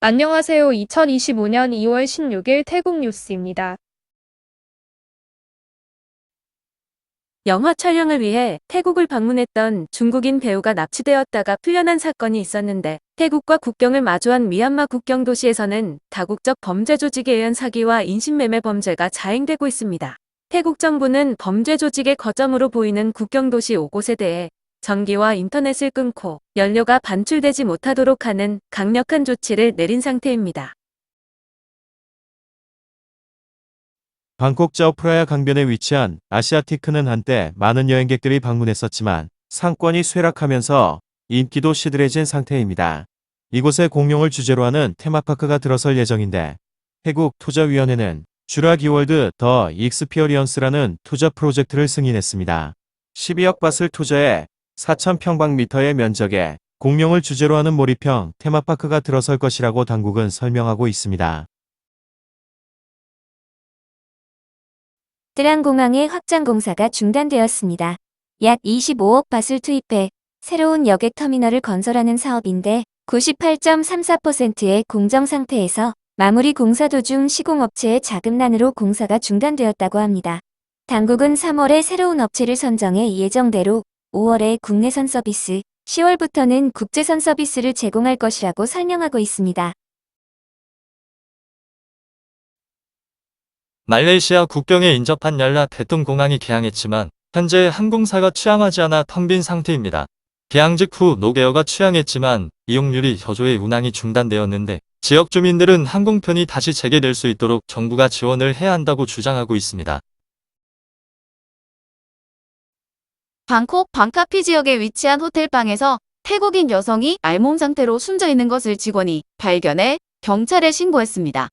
안녕하세요. 2025년 2월 16일 태국 뉴스입니다. 영화 촬영을 위해 태국을 방문했던 중국인 배우가 납치되었다가 풀려난 사건이 있었는데, 태국과 국경을 마주한 미얀마 국경 도시에서는 다국적 범죄 조직에 의한 사기와 인신매매 범죄가 자행되고 있습니다. 태국 정부는 범죄 조직의 거점으로 보이는 국경 도시 5곳에 대해 전기와 인터넷을 끊고 연료가 반출되지 못하도록 하는 강력한 조치를 내린 상태입니다. 방콕 자오프라야 강변에 위치한 아시아티크는 한때 많은 여행객들이 방문했었지만 상권이 쇠락하면서 인기도 시들해진 상태입니다. 이곳에 공룡을 주제로 하는 테마파크가 들어설 예정인데, 태국 투자위원회는 쥬라기월드 더 익스피어리언스라는 투자 프로젝트를 승인했습니다. 12억 바트를 투자해 4,000평방미터의 면적에 공룡을 주제로 하는 몰입형 테마파크가 들어설 것이라고 당국은 설명하고 있습니다. 뜨랑공항의 확장 공사가 중단되었습니다. 약 25억 밭을 투입해 새로운 여객 터미널을 건설하는 사업인데 98.34%의 공정 상태에서 마무리 공사 도중 시공업체의 자금난으로 공사가 중단되었다고 합니다. 당국은 3월에 새로운 업체를 선정해 예정대로 5월에 국내선 서비스, 10월부터는 국제선 서비스를 제공할 것이라고 설명하고 있습니다. 말레이시아 국경에 인접한 얄라 베통 공항이 개항했지만 현재 항공사가 취항하지 않아 텅 빈 상태입니다. 개항 직후 노게어가 취항했지만 이용률이 저조해 운항이 중단되었는데, 지역 주민들은 항공편이 다시 재개될 수 있도록 정부가 지원을 해야 한다고 주장하고 있습니다. 방콕 방카피 지역에 위치한 호텔방에서 태국인 여성이 알몸 상태로 숨져 있는 것을 직원이 발견해 경찰에 신고했습니다.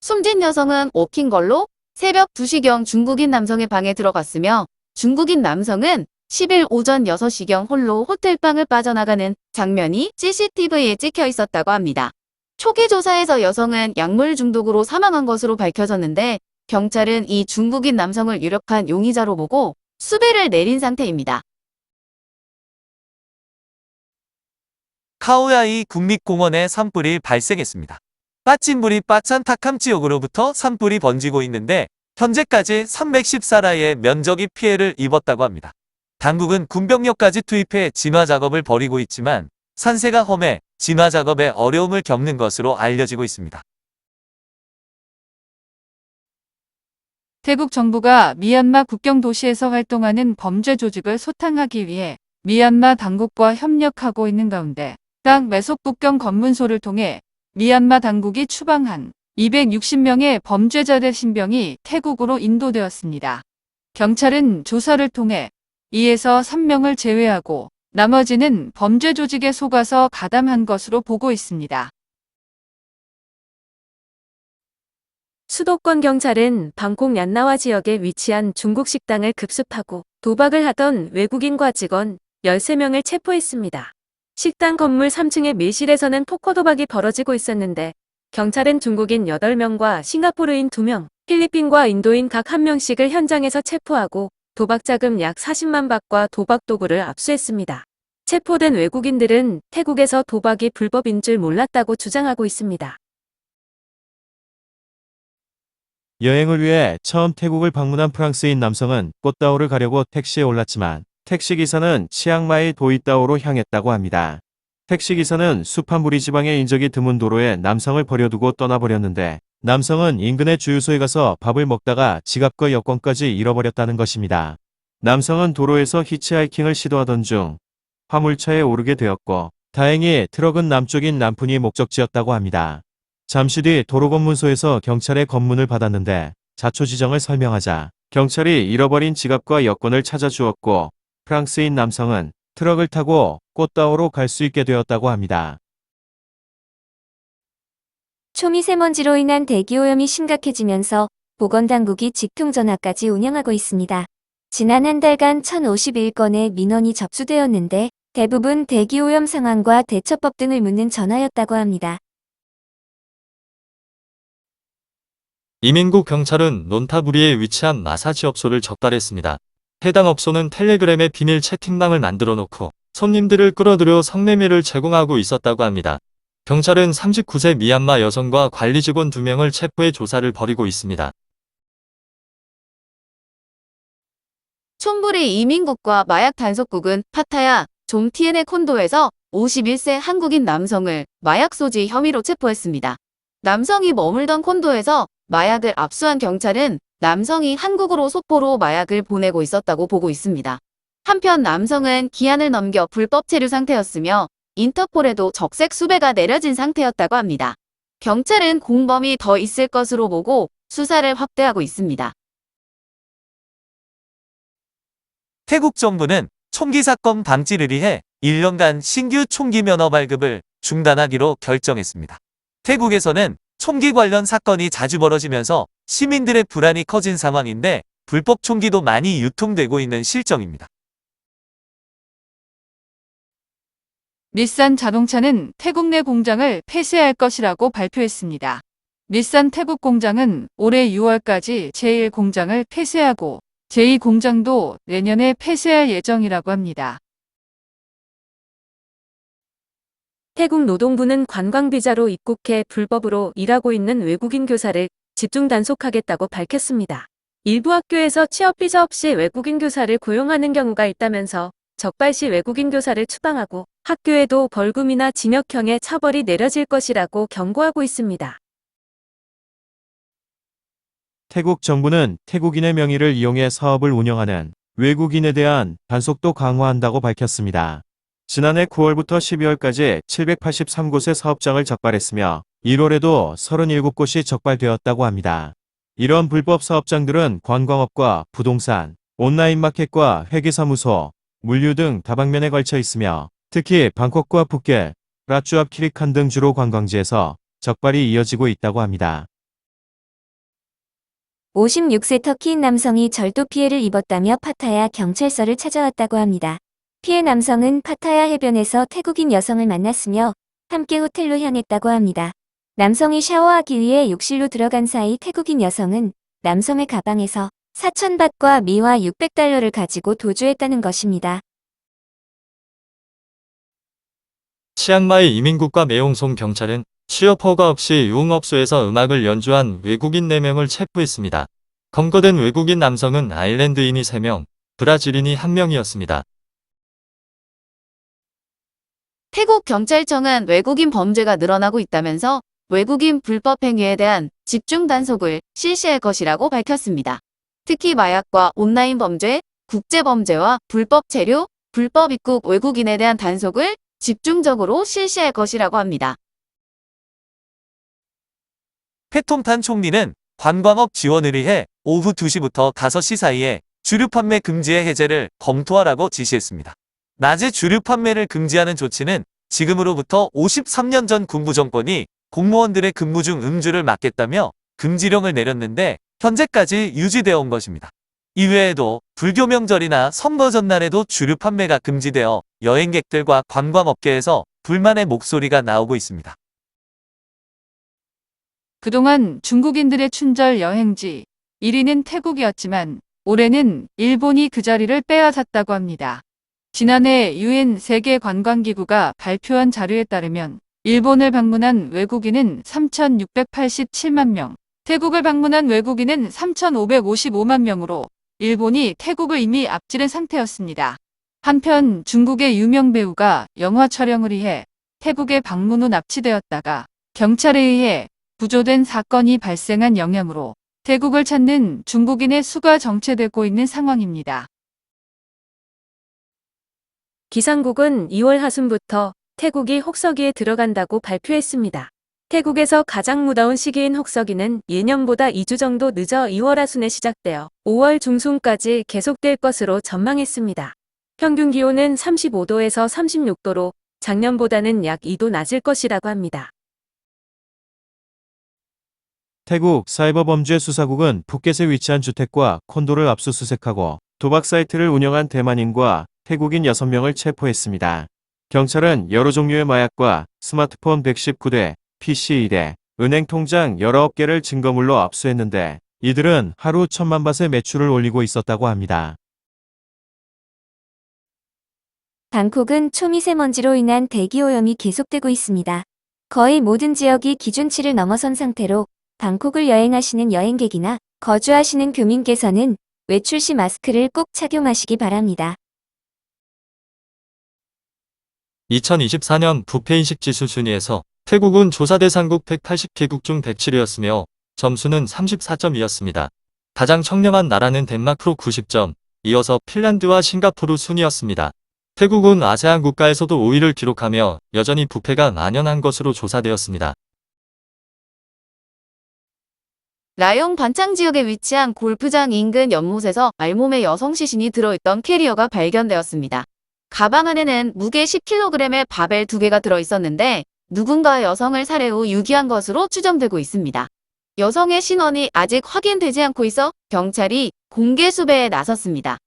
숨진 여성은 옵킨 걸로 새벽 2시경 중국인 남성의 방에 들어갔으며, 중국인 남성은 10일 오전 6시경 홀로 호텔방을 빠져나가는 장면이 CCTV에 찍혀 있었다고 합니다. 초기 조사에서 여성은 약물 중독으로 사망한 것으로 밝혀졌는데, 경찰은 이 중국인 남성을 유력한 용의자로 보고 수배를 내린 상태입니다. 카오야이 국립공원에 산불이 발생했습니다. 빠친불이 빠찬타캄 지역으로부터 산불이 번지고 있는데, 현재까지 314라의 면적이 피해를 입었다고 합니다. 당국은 군병력까지 투입해 진화 작업을 벌이고 있지만 산세가 험해 진화 작업에 어려움을 겪는 것으로 알려지고 있습니다. 태국 정부가 미얀마 국경 도시에서 활동하는 범죄 조직을 소탕하기 위해 미얀마 당국과 협력하고 있는 가운데, 딱 매속 국경 검문소를 통해 미얀마 당국이 추방한 260명의 범죄자의 신병이 태국으로 인도되었습니다. 경찰은 조사를 통해 이에서 3명을 제외하고 나머지는 범죄 조직에 속아서 가담한 것으로 보고 있습니다. 수도권 경찰은 방콕 얀나와 지역에 위치한 중국 식당을 급습하고 도박을 하던 외국인과 직원 13명을 체포했습니다. 식당 건물 3층의 밀실에서는 포커 도박이 벌어지고 있었는데, 경찰은 중국인 8명과 싱가포르인 2명, 필리핀과 인도인 각 1명씩을 현장에서 체포하고 도박 자금 약 40만 바트와 도박 도구를 압수했습니다. 체포된 외국인들은 태국에서 도박이 불법인 줄 몰랐다고 주장하고 있습니다. 여행을 위해 처음 태국을 방문한 프랑스인 남성은 꽃다오를 가려고 택시에 올랐지만 택시기사는 치앙마이 도이따오로 향했다고 합니다. 택시기사는 수판부리 지방의 인적이 드문 도로에 남성을 버려두고 떠나버렸는데, 남성은 인근의 주유소에 가서 밥을 먹다가 지갑과 여권까지 잃어버렸다는 것입니다. 남성은 도로에서 히치하이킹을 시도하던 중 화물차에 오르게 되었고, 다행히 트럭은 남쪽인 람푼이 목적지였다고 합니다. 잠시 뒤 도로검문소에서 경찰의 검문을 받았는데, 자초지정을 설명하자 경찰이 잃어버린 지갑과 여권을 찾아주었고, 프랑스인 남성은 트럭을 타고 꽃다오로 갈 수 있게 되었다고 합니다. 초미세먼지로 인한 대기오염이 심각해지면서 보건당국이 직통전화까지 운영하고 있습니다. 지난 한 달간 1,051건의 민원이 접수되었는데, 대부분 대기오염 상황과 대처법 등을 묻는 전화였다고 합니다. 이민국 경찰은 논타부리에 위치한 마사지 업소를 적발했습니다. 해당 업소는 텔레그램에 비밀 채팅방을 만들어 놓고 손님들을 끌어들여 성매매를 제공하고 있었다고 합니다. 경찰은 39세 미얀마 여성과 관리 직원 2명을 체포해 조사를 벌이고 있습니다. 촌부리 이민국과 마약 단속국은 파타야 좀티엔의 콘도에서 51세 한국인 남성을 마약 소지 혐의로 체포했습니다. 남성이 머물던 콘도에서 마약을 압수한 경찰은 남성이 한국으로 소포로 마약을 보내고 있었다고 보고 있습니다. 한편 남성은 기한을 넘겨 불법 체류 상태였으며 인터폴에도 적색 수배가 내려진 상태였다고 합니다. 경찰은 공범이 더 있을 것으로 보고 수사를 확대하고 있습니다. 태국 정부는 총기 사건 방지를 위해 1년간 신규 총기 면허 발급을 중단하기로 결정했습니다. 태국에서는 총기 관련 사건이 자주 벌어지면서 시민들의 불안이 커진 상황인데 불법 총기도 많이 유통되고 있는 실정입니다. 닛산 자동차는 태국 내 공장을 폐쇄할 것이라고 발표했습니다. 닛산 태국 공장은 올해 6월까지 제1 공장을 폐쇄하고 제2 공장도 내년에 폐쇄할 예정이라고 합니다. 태국 노동부는 관광비자로 입국해 불법으로 일하고 있는 외국인 교사를 집중 단속하겠다고 밝혔습니다. 일부 학교에서 취업비자 없이 외국인 교사를 고용하는 경우가 있다면서 적발시 외국인 교사를 추방하고 학교에도 벌금이나 징역형의 처벌이 내려질 것이라고 경고하고 있습니다. 태국 정부는 태국인의 명의를 이용해 사업을 운영하는 외국인에 대한 단속도 강화한다고 밝혔습니다. 지난해 9월부터 12월까지 783곳의 사업장을 적발했으며 1월에도 37곳이 적발되었다고 합니다. 이런 불법 사업장들은 관광업과 부동산, 온라인 마켓과 회계사무소, 물류 등 다방면에 걸쳐 있으며 특히 방콕과 푸켓, 라쭈압 키리칸 등 주로 관광지에서 적발이 이어지고 있다고 합니다. 56세 터키인 남성이 절도 피해를 입었다며 파타야 경찰서를 찾아왔다고 합니다. 피해 남성은 파타야 해변에서 태국인 여성을 만났으며 함께 호텔로 향했다고 합니다. 남성이 샤워하기 위해 욕실로 들어간 사이 태국인 여성은 남성의 가방에서 4,000바트과 미화 600달러를 가지고 도주했다는 것입니다. 치앙마이 이민국과 메용송 경찰은 취업 허가 없이 유흥업소에서 음악을 연주한 외국인 4명을 체포했습니다. 검거된 외국인 남성은 아일랜드인이 3명, 브라질인이 1명이었습니다. 태국 경찰청은 외국인 범죄가 늘어나고 있다면서 외국인 불법 행위에 대한 집중 단속을 실시할 것이라고 밝혔습니다. 특히 마약과 온라인 범죄, 국제 범죄와 불법 체류, 불법 입국 외국인에 대한 단속을 집중적으로 실시할 것이라고 합니다. 패톰탄 총리는 관광업 지원을 위해 오후 2시부터 5시 사이에 주류 판매 금지의 해제를 검토하라고 지시했습니다. 낮에 주류 판매를 금지하는 조치는 지금으로부터 53년 전 군부 정권이 공무원들의 근무 중 음주를 막겠다며 금지령을 내렸는데 현재까지 유지되어 온 것입니다. 이외에도 불교 명절이나 선거 전날에도 주류 판매가 금지되어 여행객들과 관광업계에서 불만의 목소리가 나오고 있습니다. 그동안 중국인들의 춘절 여행지 1위는 태국이었지만 올해는 일본이 그 자리를 빼앗았다고 합니다. 지난해 UN 세계관광기구가 발표한 자료에 따르면 일본을 방문한 외국인은 3,687만 명, 태국을 방문한 외국인은 3,555만 명으로 일본이 태국을 이미 앞지른 상태였습니다. 한편 중국의 유명 배우가 영화 촬영을 위해 태국에 방문 후 납치되었다가 경찰에 의해 구조된 사건이 발생한 영향으로 태국을 찾는 중국인의 수가 정체되고 있는 상황입니다. 기상국은 2월 하순부터 태국이 혹서기에 들어간다고 발표했습니다. 태국에서 가장 무더운 시기인 혹서기는 예년보다 2주 정도 늦어 2월 하순에 시작되어 5월 중순까지 계속될 것으로 전망했습니다. 평균 기온은 35도에서 36도로 작년보다는 약 2도 낮을 것이라고 합니다. 태국 사이버범죄수사국은 푸켓에 위치한 주택과 콘도를 압수수색하고 도박 사이트를 운영한 대만인과 태국인 6명을 체포했습니다. 경찰은 여러 종류의 마약과 스마트폰 119대, PC 2대, 은행 통장 19개를 증거물로 압수했는데 이들은 하루 1,000만 바트의 매출을 올리고 있었다고 합니다. 방콕은 초미세먼지로 인한 대기오염이 계속되고 있습니다. 거의 모든 지역이 기준치를 넘어선 상태로 방콕을 여행하시는 여행객이나 거주하시는 교민께서는 외출 시 마스크를 꼭 착용하시기 바랍니다. 2024년 부패인식 지수 순위에서 태국은 조사 대상국 180개국 중 107위였으며 점수는 34점이었습니다. 가장 청렴한 나라는 덴마크로 90점, 이어서 핀란드와 싱가포르 순이었습니다. 태국은 아세안 국가에서도 5위를 기록하며 여전히 부패가 만연한 것으로 조사되었습니다. 라용 반창 지역에 위치한 골프장 인근 연못에서 알몸에 여성 시신이 들어있던 캐리어가 발견되었습니다. 가방 안에는 무게 10kg의 바벨 2개가 들어있었는데 누군가 여성을 살해 후 유기한 것으로 추정되고 있습니다. 여성의 신원이 아직 확인되지 않고 있어 경찰이 공개 수배에 나섰습니다.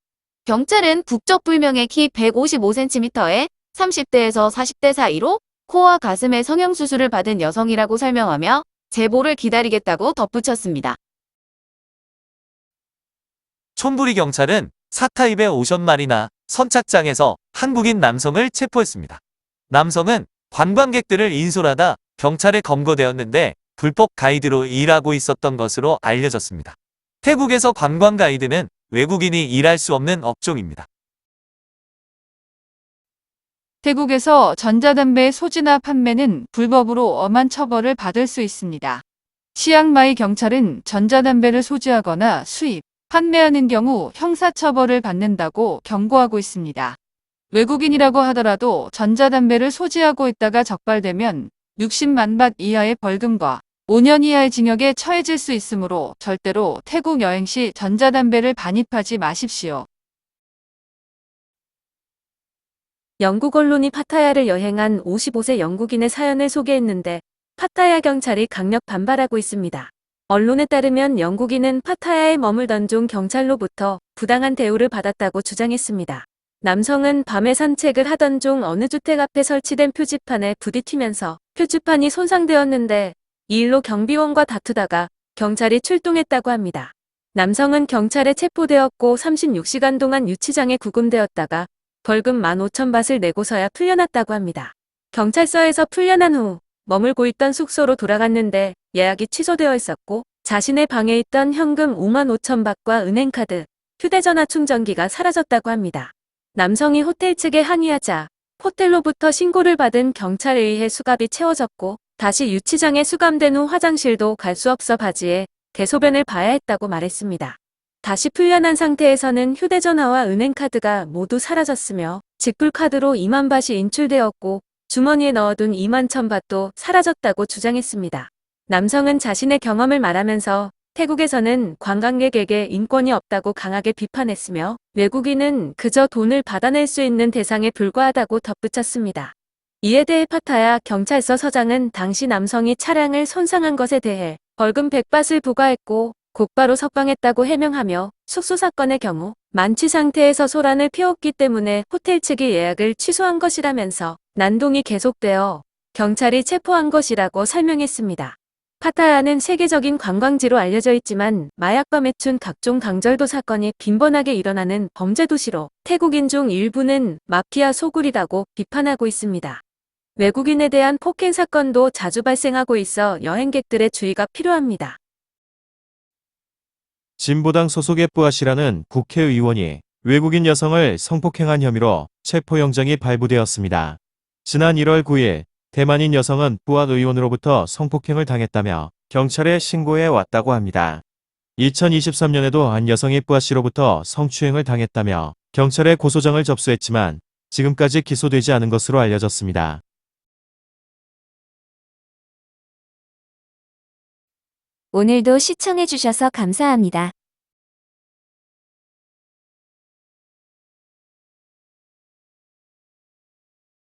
경찰은 국적불명의 키 155cm에 30대에서 40대 사이로 코와 가슴에 성형수술을 받은 여성이라고 설명하며 제보를 기다리겠다고 덧붙였습니다. 촌부리 경찰은 사타입의 오션마리나 선착장에서 한국인 남성을 체포했습니다. 남성은 관광객들을 인솔하다 경찰에 검거되었는데 불법 가이드로 일하고 있었던 것으로 알려졌습니다. 태국에서 관광 가이드는 외국인이 일할 수 없는 업종입니다. 태국에서 전자담배 소지나 판매는 불법으로 엄한 처벌을 받을 수 있습니다. 치앙마이 경찰은 전자담배를 소지하거나 수입, 판매하는 경우 형사처벌을 받는다고 경고하고 있습니다. 외국인이라고 하더라도 전자담배를 소지하고 있다가 적발되면 60만 bat 이하의 벌금과 5년 이하의 징역에 처해질 수 있으므로 절대로 태국 여행 시 전자담배를 반입하지 마십시오. 영국 언론이 파타야를 여행한 55세 영국인의 사연을 소개했는데 파타야 경찰이 강력 반발하고 있습니다. 언론에 따르면 영국인은 파타야에 머물던 중 경찰로부터 부당한 대우를 받았다고 주장했습니다. 남성은 밤에 산책을 하던 중 어느 주택 앞에 설치된 표지판에 부딪히면서 표지판이 손상되었는데 이 일로 경비원과 다투다가 경찰이 출동했다고 합니다. 남성은 경찰에 체포되었고 36시간 동안 유치장에 구금되었다가 벌금 15,000밭을 내고서야 풀려났다고 합니다. 경찰서에서 풀려난 후 머물고 있던 숙소로 돌아갔는데 예약이 취소되어 있었고 자신의 방에 있던 현금 55,000밭과 은행카드, 휴대전화 충전기가 사라졌다고 합니다. 남성이 호텔 측에 항의하자 호텔로부터 신고를 받은 경찰에 의해 수갑이 채워졌고 다시 유치장에 수감된 후 화장실도 갈 수 없어 바지에 대소변을 봐야 했다고 말했습니다. 다시 풀려난 상태에서는 휴대전화와 은행카드가 모두 사라졌으며 직불카드로 2만 밭이 인출되었고 주머니에 넣어둔 21,000밭도 사라졌다고 주장했습니다. 남성은 자신의 경험을 말하면서 태국에서는 관광객에게 인권이 없다고 강하게 비판했으며 외국인은 그저 돈을 받아낼 수 있는 대상에 불과하다고 덧붙였습니다. 이에 대해 파타야 경찰서 서장은 당시 남성이 차량을 손상한 것에 대해 벌금 100밭을 부과했고 곧바로 석방했다고 해명하며 숙소 사건의 경우 만취 상태에서 소란을 피웠기 때문에 호텔 측이 예약을 취소한 것이라면서 난동이 계속되어 경찰이 체포한 것이라고 설명했습니다. 파타야는 세계적인 관광지로 알려져 있지만 마약과 매춘 각종 강절도 사건이 빈번하게 일어나는 범죄 도시로 태국인 중 일부는 마피아 소굴이라고 비판하고 있습니다. 외국인에 대한 폭행 사건도 자주 발생하고 있어 여행객들의 주의가 필요합니다. 진보당 소속의 뿌아시라는 국회의원이 외국인 여성을 성폭행한 혐의로 체포영장이 발부되었습니다. 지난 1월 9일 대만인 여성은 뿌앗 의원으로부터 성폭행을 당했다며 경찰에 신고해 왔다고 합니다. 2023년에도 한 여성이 뿌아씨로부터 성추행을 당했다며 경찰에 고소장을 접수했지만 지금까지 기소되지 않은 것으로 알려졌습니다. 오늘도 시청해주셔서 감사합니다.